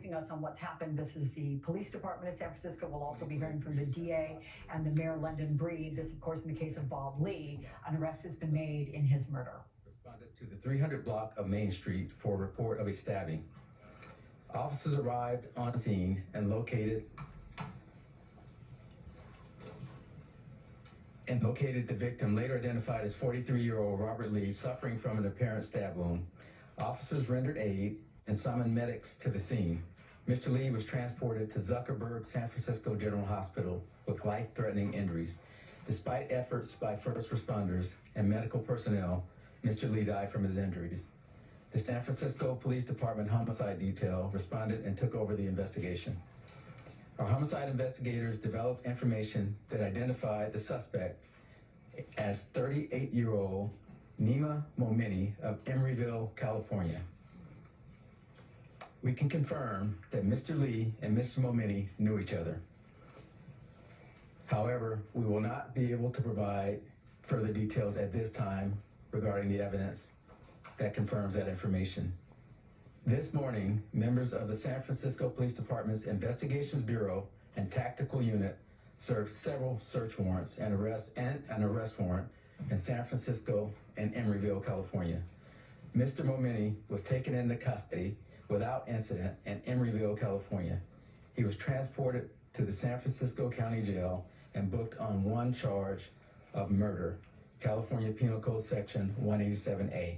briefing us on what's happened. This is the police department of San Francisco. We'll also be hearing from the DA and the Mayor London Breed. This, of course, in the case of Bob Lee, an arrest has been made in his murder. Responded to the 300 block of Main Street for a report of a stabbing. Officers arrived on scene and located the victim, later identified as 43-year-old Robert Lee, suffering from an apparent stab wound. Officers rendered aid and summoned medics to the scene. Mr. Lee was transported to Zuckerberg San Francisco General Hospital with life-threatening injuries. Despite efforts by first responders and medical personnel, Mr. Lee died from his injuries. The San Francisco Police Department Homicide Detail responded and took over the investigation. Our homicide investigators developed information that identified the suspect as 38-year-old Nima Momini of Emeryville, California. We can confirm that Mr. Lee and Mr. Momini knew each other. However, we will not be able to provide further details at this time regarding the evidence that confirms that information. This morning, members of the San Francisco Police Department's Investigations Bureau and Tactical Unit served several search warrants and an arrest warrant in San Francisco and Emeryville, California. Mr. Momini was taken into custody without incident in Emeryville, California. He was transported to the San Francisco County Jail and booked on one charge of murder, California Penal Code Section 187A.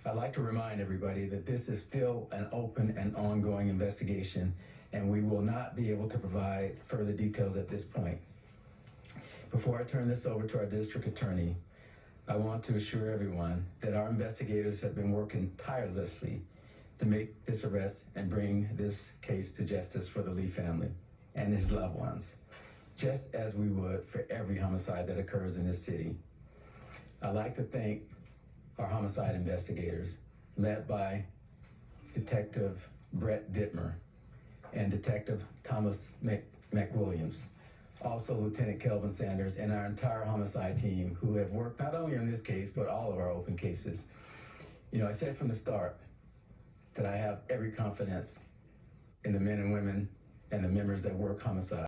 I'd like to remind everybody that this is still an open and ongoing investigation, and we will not be able to provide further details at this point. Before I turn this over to our district attorney, I want to assure everyone that our investigators have been working tirelessly to make this arrest and bring this case to justice for the Lee family and his loved ones, just as we would for every homicide that occurs in this city. I'd like to thank our homicide investigators, led by Detective Brett Dittmer and Detective Thomas McWilliams, also Lieutenant Kelvin Sanders, and our entire homicide team who have worked not only on this case, but all of our open cases. You know, I said from the start that I have every confidence in the men and women and the members that work homicide.